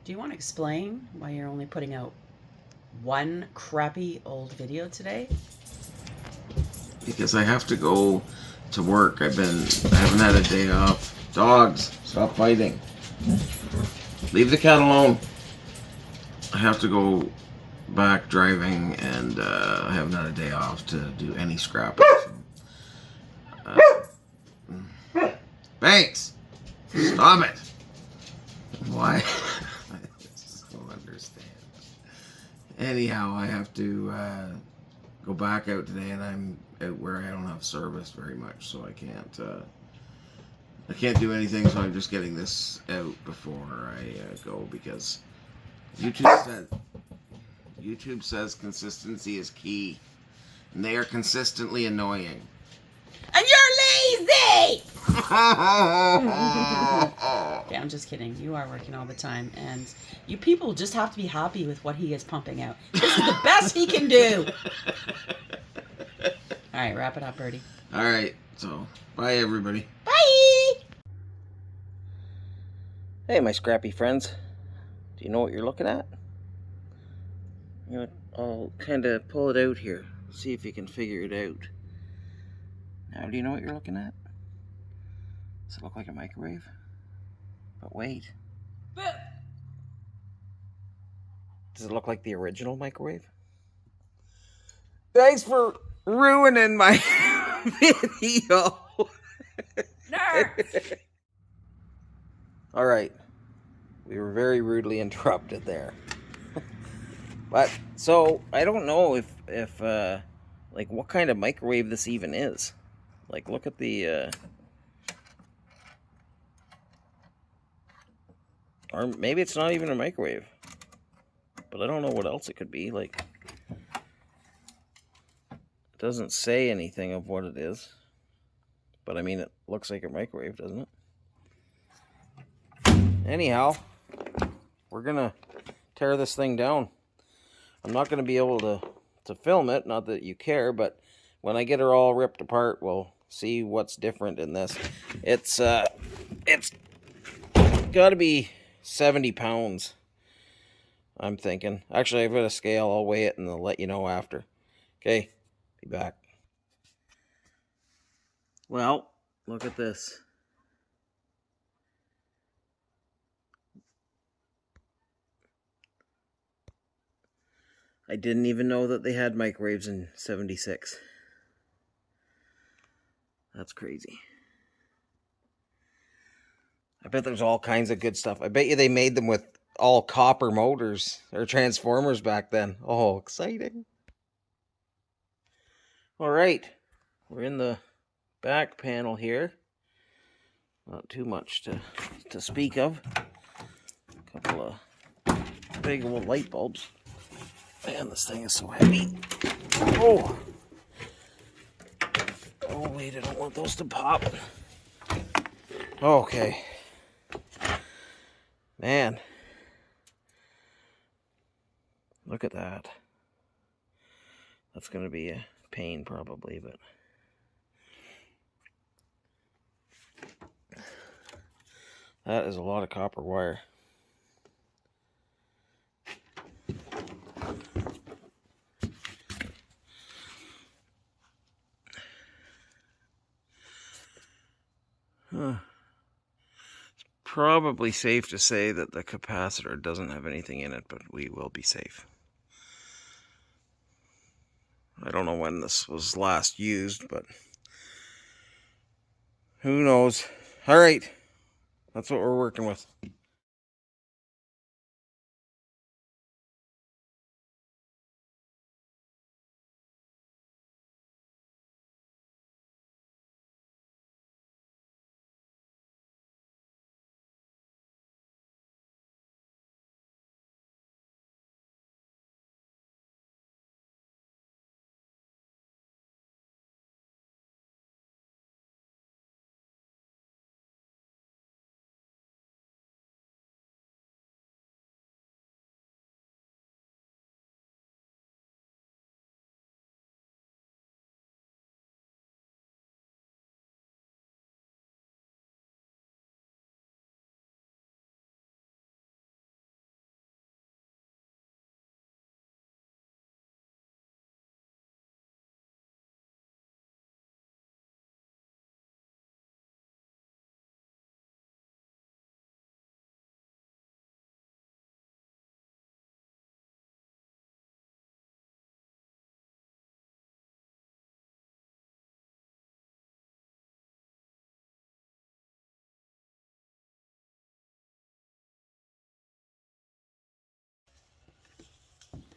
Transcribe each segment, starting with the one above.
Do you want to explain why you're only putting out one crappy old video today? Because I have to go to work. I haven't had a day off. Dogs, stop fighting. Leave the cat alone. I have to go back driving, and I haven't had a day off to do any scrapping. Thanks. Stop it. Why? I just don't understand. Anyhow, I have to go back out today, and I'm out where I don't have service very much, so I can't do anything. So I'm just getting this out before I go, because YouTube says consistency is key, and they are consistently annoying. And you're lazy! Okay, I'm just kidding. You are working all the time, and you people just have to be happy with what he is pumping out. This is the best he can do. All right, wrap it up, Birdie. All right, so bye, everybody. Bye! Hey, my scrappy friends. Do you know what you're looking at? I'll kind of pull it out here. See if you can figure it out. Now, do you know what you're looking at? Does it look like a microwave? But wait. Does it look like the original microwave? Thanks for ruining my video. Nerds! All right. We were very rudely interrupted there. But, so, I don't know if like, what kind of microwave this even is. Like, look at the, or maybe it's not even a microwave. But I don't know what else it could be. Like, it doesn't say anything of what it is. But, I mean, it looks like a microwave, doesn't it? Anyhow, we're gonna tear this thing down. I'm not gonna be able to film it, not that you care, but when I get her all ripped apart, we'll see what's different in this. It's gotta be 70 pounds, I'm thinking. Actually, I've got a scale. I'll weigh it and I'll let you know after. Okay, be back. Well, look at this. I didn't even know that they had microwaves in 76. That's crazy. I bet there's all kinds of good stuff. I bet you they made them with all copper motors or transformers back then. Oh, exciting. All right. We're in the back panel here. Not too much to speak of. A couple of big old light bulbs. Man, this thing is so heavy. Oh. Oh, wait, I don't want those to pop. Okay. Man. Look at that. That's going to be a pain probably, but... that is a lot of copper wire. Huh. It's probably safe to say that the capacitor doesn't have anything in it, but we will be safe. I don't know when this was last used, but who knows? All right, that's what we're working with.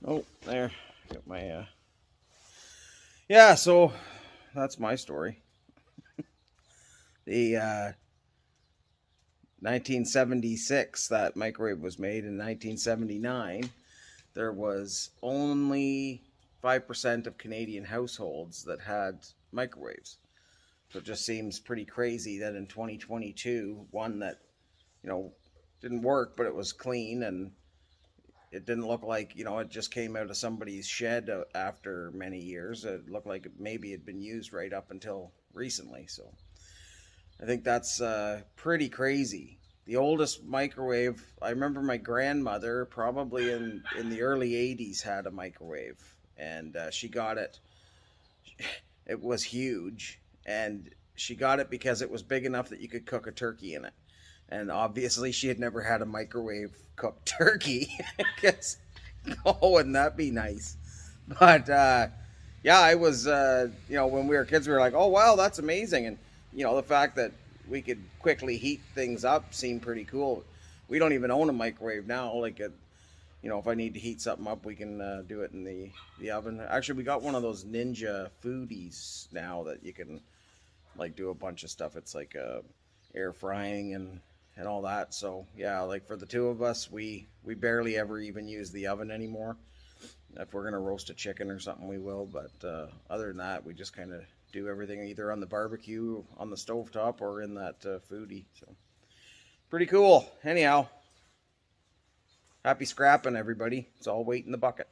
Oh, there. Got my, yeah, so that's my story. The 1976, that microwave was made. In 1979, there was only 5% of Canadian households that had microwaves. So it just seems pretty crazy that in 2022, one that, you know, didn't work, but it was clean and it didn't look like, you know, it just came out of somebody's shed after many years. It looked like maybe it had been used right up until recently. So I think that's pretty crazy. The oldest microwave, I remember my grandmother probably in the early 80s had a microwave, and she got it. It was huge, and she got it because it was big enough that you could cook a turkey in it. And obviously she had never had a microwave cooked turkey. Because, oh, wouldn't that be nice? But yeah, I was, you know, when we were kids, we were like, oh, wow, that's amazing. And, you know, the fact that we could quickly heat things up seemed pretty cool. We don't even own a microwave now. Like, you know, if I need to heat something up, we can do it in the oven. Actually, we got one of those Ninja Foodies now that you can, like, do a bunch of stuff. It's like air frying and all that. So yeah, like for the two of us, we barely ever even use the oven anymore. If we're gonna roast a chicken or something, we will, but other than that, we just kind of do everything either on the barbecue, on the stovetop, or in that foodie. So pretty cool. Anyhow, happy scrapping, everybody. It's all weight in the bucket.